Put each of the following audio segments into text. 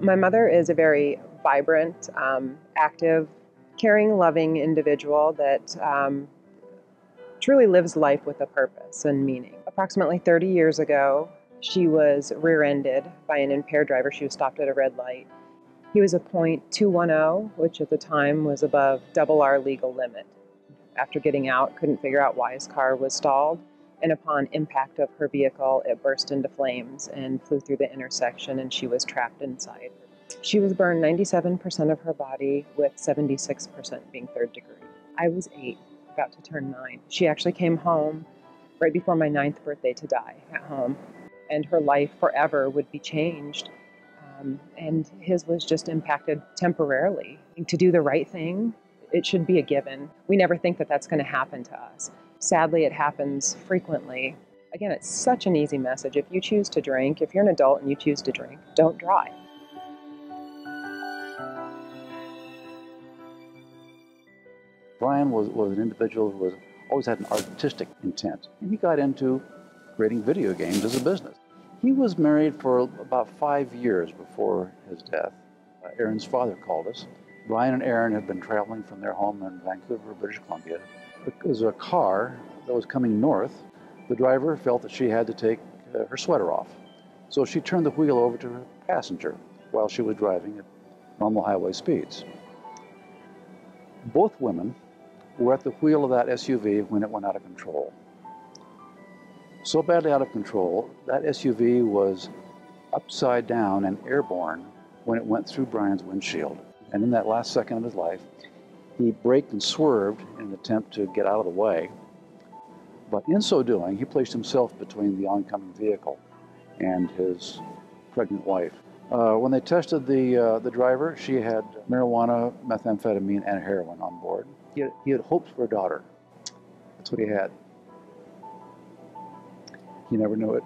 My mother is a very vibrant, active, caring, loving individual that truly lives life with a purpose and meaning. Approximately 30 years ago, she was rear-ended by an impaired driver. She was stopped at a red light. He was a .210, which at the time was above double our legal limit. After getting out, couldn't figure out why his car was stalled, and upon impact of her vehicle, it burst into flames and flew through the intersection, and she was trapped inside. She was burned 97% of her body, with 76% being third degree. I was 8, about to turn 9. She actually came home right before my 9th birthday to die at home, and her life forever would be changed. And his was just impacted temporarily. To do the right thing, it should be a given. We never think that that's going to happen to us. Sadly, it happens frequently. Again, it's such an easy message. If you choose to drink, if you're an adult and you choose to drink, don't drive. Brian was an individual who always had an artistic intent, and he got into creating video games as a business. He was married for about 5 years before his death. Aaron's father called us. Brian and Aaron had been traveling from their home in Vancouver, British Columbia. There was a car that was coming north. The driver felt that she had to take her sweater off. So she turned the wheel over to her passenger while she was driving at normal highway speeds. Both women were at the wheel of that SUV when it went out of control. So badly out of control, that SUV was upside down and airborne when it went through Brian's windshield. And in that last second of his life, he braked and swerved in an attempt to get out of the way. But in so doing, he placed himself between the oncoming vehicle and his pregnant wife. When they tested the driver, she had marijuana, methamphetamine, and heroin on board. He had hopes for a daughter. That's what he had. He never knew it.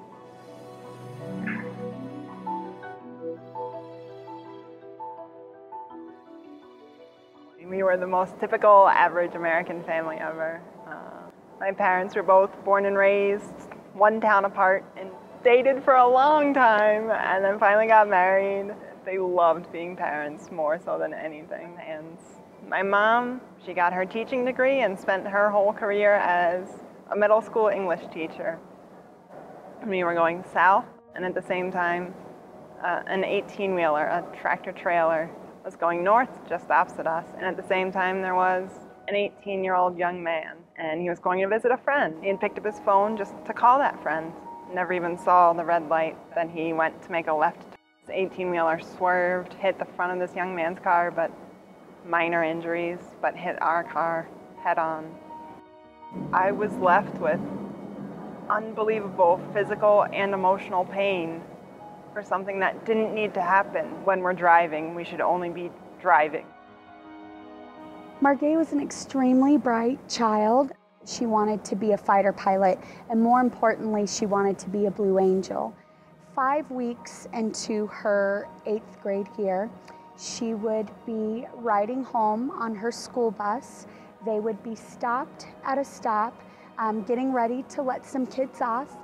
We were the most typical average American family ever. My parents were both born and raised one town apart and dated for a long time, and then finally got married. They loved being parents more so than anything. And my mom, she got her teaching degree and spent her whole career as a middle school English teacher. We were going south, and at the same time, an 18-wheeler, a tractor-trailer, was going north just opposite us. And at the same time, there was an 18-year-old young man, and he was going to visit a friend. He had picked up his phone just to call that friend. Never even saw the red light. Then he went to make a left. The 18-wheeler swerved, hit the front of this young man's car, but minor injuries, but hit our car head on. I was left with unbelievable physical and emotional pain for something that didn't need to happen. When we're driving, we should only be driving. Margay was an extremely bright child. She wanted to be a fighter pilot, and more importantly, she wanted to be a Blue Angel. 5 weeks into her 8th grade year, she would be riding home on her school bus. They would be stopped at a stop, getting ready to let some kids off,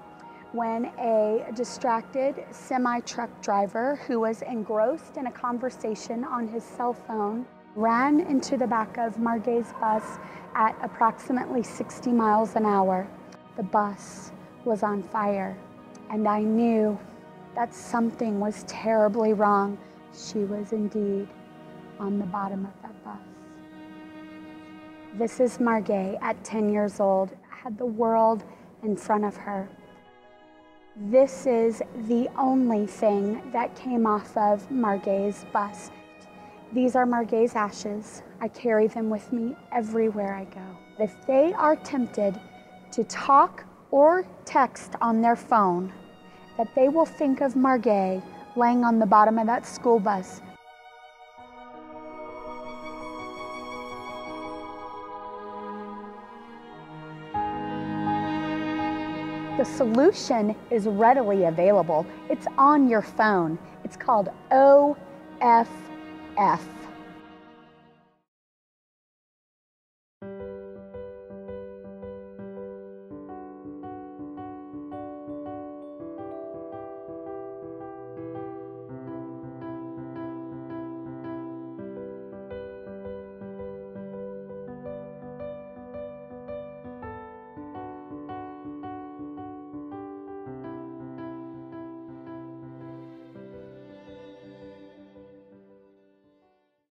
when a distracted semi-truck driver who was engrossed in a conversation on his cell phone ran into the back of Margay's bus at approximately 60 miles an hour. The bus was on fire, and I knew that something was terribly wrong. She was indeed on the bottom of that bus. This is Margay at 10 years old, had the world in front of her. This is the only thing that came off of Margay's bus. These are Margay's ashes. I carry them with me everywhere I go. If they are tempted to talk or text on their phone, that they will think of Margay laying on the bottom of that school bus. The solution is readily available. It's on your phone. It's called OFF.